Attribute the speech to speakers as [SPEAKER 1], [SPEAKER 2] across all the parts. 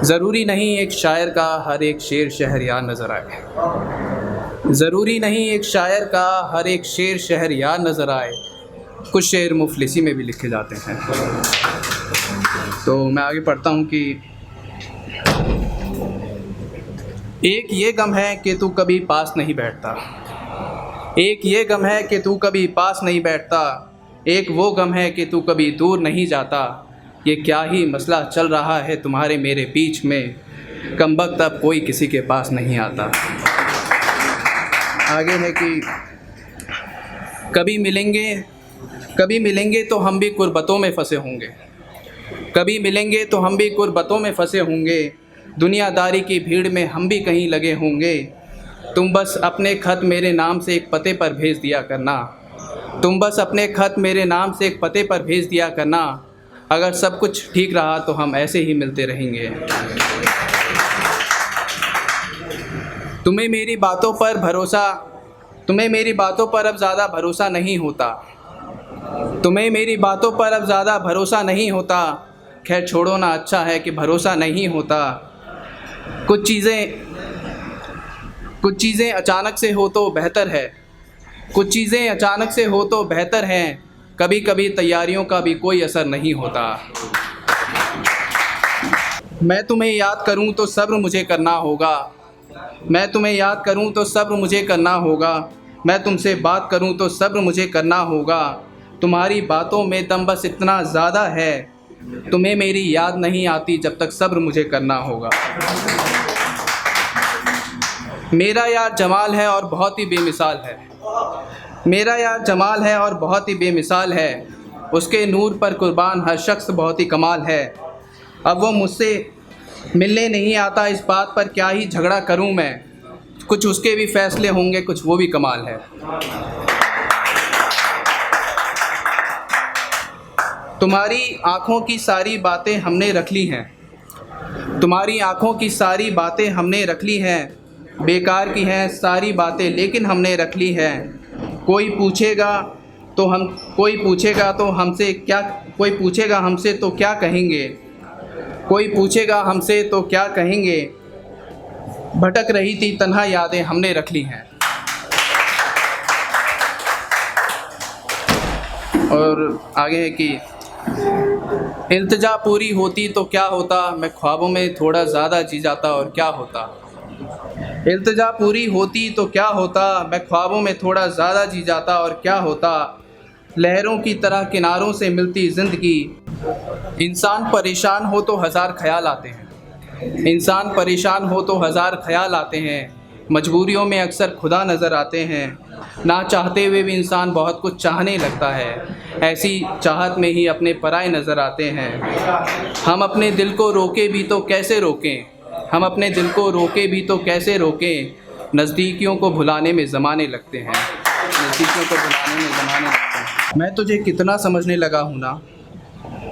[SPEAKER 1] ज़रूरी नहीं एक शायर का हर एक शेर शहरयार नज़र आए। ज़रूरी नहीं एक शायर का हर एक शेर शहरयार नज़र आए। कुछ शेर मुफलिसी में भी लिखे जाते हैं। तो मैं आगे पढ़ता हूँ कि एक ये गम है कि तू कभी पास नहीं बैठता, एक ये गम है कि तू कभी पास नहीं बैठता, एक वो गम है कि तू कभी दूर नहीं जाता। ये क्या ही मसला चल रहा है तुम्हारे मेरे बीच में, कमबख्त अब कोई किसी के पास नहीं आता। आगे है कि कभी मिलेंगे तो हम भी कुर्बतों में फंसे होंगे, कभी मिलेंगे तो हम भी कुर्बतों में फंसे होंगे, दुनियादारी की भीड़ में हम भी कहीं लगे होंगे। तुम बस अपने ख़त मेरे नाम से एक पते पर भेज दिया करना, तुम बस अपने ख़त मेरे नाम से एक पते पर भेज दिया करना। अगर सब कुछ ठीक रहा तो हम ऐसे ही मिलते रहेंगे। तुम्हें मेरी बातों पर अब ज़्यादा भरोसा नहीं होता, तुम्हें मेरी बातों पर अब ज़्यादा भरोसा नहीं होता। खैर छोड़ो ना, अच्छा है कि भरोसा नहीं होता। कुछ चीज़ें अचानक से हो तो बेहतर है, कुछ चीज़ें अचानक से हो तो बेहतर हैं। कभी कभी तैयारियों का भी कोई असर नहीं होता। मैं तुम्हें याद करूं तो सब्र मुझे करना होगा, मैं तुम्हें याद करूं तो सब्र मुझे करना होगा। मैं तुमसे बात करूं तो सब्र मुझे करना होगा। तुम्हारी बातों में दम बस इतना ज़्यादा है, तुम्हें मेरी याद नहीं आती जब तक सब्र मुझे करना होगा। मेरा यार जमाल है और बहुत ही बेमिसाल है, मेरा यार जमाल है और बहुत ही बेमिसाल है। उसके नूर पर कुर्बान हर शख्स बहुत ही कमाल है। अब वो मुझसे मिलने नहीं आता, इस बात पर क्या ही झगड़ा करूं मैं। कुछ उसके भी फैसले होंगे, कुछ वो भी कमाल है। तुम्हारी आँखों की सारी बातें हमने रख ली हैं, तुम्हारी आँखों की सारी बातें हमने रख ली हैं। बेकार की हैं सारी बातें लेकिन हमने रख ली हैं। कोई पूछेगा हमसे तो क्या कहेंगे, कोई पूछेगा हमसे तो क्या कहेंगे। भटक रही थी तन्हा यादें हमने रख ली हैं। और आगे है कि इल्तिजा पूरी होती तो क्या होता, मैं ख्वाबों में थोड़ा ज़्यादा जी जाता और क्या होता। इल्तिजा पूरी होती तो क्या होता, मैं ख्वाबों में थोड़ा ज़्यादा जी जाता और क्या होता। लहरों की तरह किनारों से मिलती ज़िंदगी, इंसान परेशान हो तो हज़ार ख्याल आते हैं, इंसान परेशान हो तो हज़ार ख्याल आते हैं। मजबूरियों में अक्सर खुदा नज़र आते हैं, ना चाहते हुए भी इंसान बहुत कुछ चाहने लगता है। ऐसी चाहत में ही अपने पराए नज़र आते हैं। हम अपने दिल को रोके भी तो कैसे रोकें, हम अपने दिल को रोके भी तो कैसे रोकें। नज़दीकियों को भुलाने में ज़माने लगते हैं, नज़दीकियों को भुलाने में ज़माने लगते हैं। मैं तुझे कितना समझने लगा हूँ ना,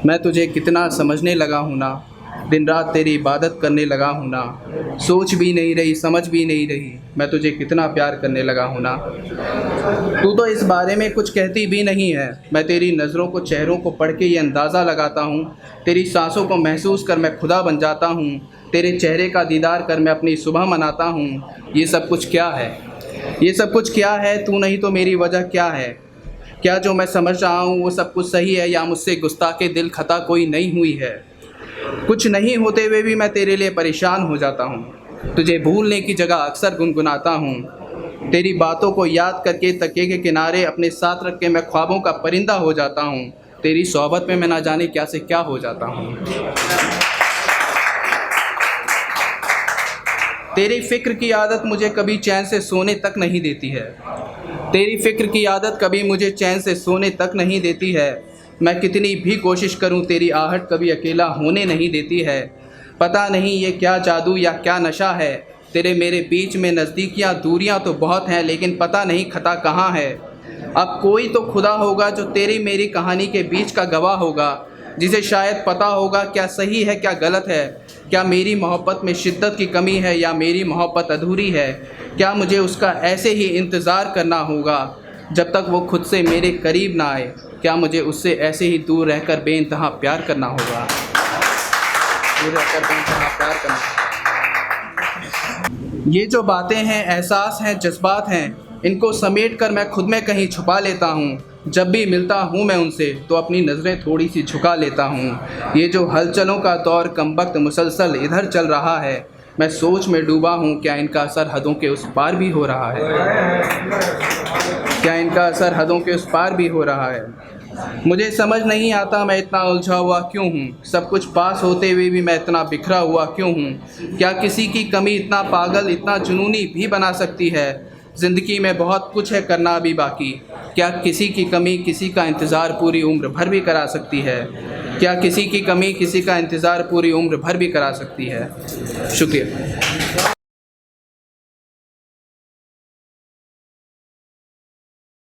[SPEAKER 1] मैं तुझे कितना समझने लगा हूँ ना। दिन रात तेरी इबादत करने लगा हूँ ना। सोच भी नहीं रही समझ भी नहीं रही, मैं तुझे कितना प्यार करने लगा हूँ ना। तू तो इस बारे में कुछ कहती भी नहीं है। मैं तेरी नज़रों को चेहरों को पढ़ के ये अंदाज़ा लगाता हूँ, तेरी सांसों को महसूस कर मैं खुदा बन जाता हूँ। तेरे चेहरे का दीदार कर मैं अपनी सुबह मनाता हूँ। ये सब कुछ क्या है, ये सब कुछ क्या है, तू नहीं तो मेरी वजह क्या है। क्या जो मैं समझ रहा हूँ वो सब कुछ सही है, या मुझसे गुस्ताखे दिल खता कोई नहीं हुई है। कुछ नहीं होते हुए भी मैं तेरे लिए परेशान हो जाता हूँ। तुझे भूलने की जगह अक्सर गुनगुनाता हूँ। तेरी बातों को याद करके तकिए के किनारे अपने साथ रख के मैं ख्वाबों का परिंदा हो जाता हूँ। तेरी सोहबत में मैं ना जाने क्या से क्या हो जाता हूँ। तेरी फ़िक्र की आदत मुझे कभी चैन से सोने तक नहीं देती है, तेरी फ़िक्र की आदत कभी मुझे चैन से सोने तक नहीं देती है। मैं कितनी भी कोशिश करूं तेरी आहट कभी अकेला होने नहीं देती है। पता नहीं ये क्या जादू या क्या नशा है, तेरे मेरे बीच में नज़दीकियां दूरियां तो बहुत हैं, लेकिन पता नहीं खता कहाँ है। अब कोई तो खुदा होगा जो तेरी मेरी कहानी के बीच का गवाह होगा, जिसे शायद पता होगा क्या सही है क्या गलत है। क्या मेरी मोहब्बत में शिद्दत की कमी है या मेरी मोहब्बत अधूरी है। क्या मुझे उसका ऐसे ही इंतज़ार करना होगा जब तक वो खुद से मेरे करीब ना आए। क्या मुझे उससे ऐसे ही दूर रहकर बेइंतहा प्यार करना होगा। पूरा कर दें जहाँ प्यार करना। ये जो बातें हैं, एहसास हैं, जज्बात हैं, इनको समेट कर मैं खुद में कहीं छुपा लेता हूँ। जब भी मिलता हूँ मैं उनसे तो अपनी नज़रें थोड़ी सी झुका लेता हूँ। ये जो हलचलों का दौर कमबख्त मुसलसल इधर चल रहा है, मैं सोच में डूबा हूँ, क्या इनका असर हदों के उस पार भी हो रहा है? क्या इनका असर हदों के उस पार भी हो रहा है? मुझे समझ नहीं आता मैं इतना उलझा हुआ क्यों हूँ, सब कुछ पास होते हुए भी मैं इतना बिखरा हुआ क्यों हूँ? क्या किसी की कमी इतना पागल, इतना जुनूनी भी बना सकती है? ज़िंदगी में बहुत कुछ है करना अभी बाकी। क्या किसी की कमी किसी का इंतज़ार पूरी उम्र भर भी करा सकती है? क्या किसी की कमी किसी का इंतज़ार पूरी उम्र भर भी करा सकती है? शुक्रिया।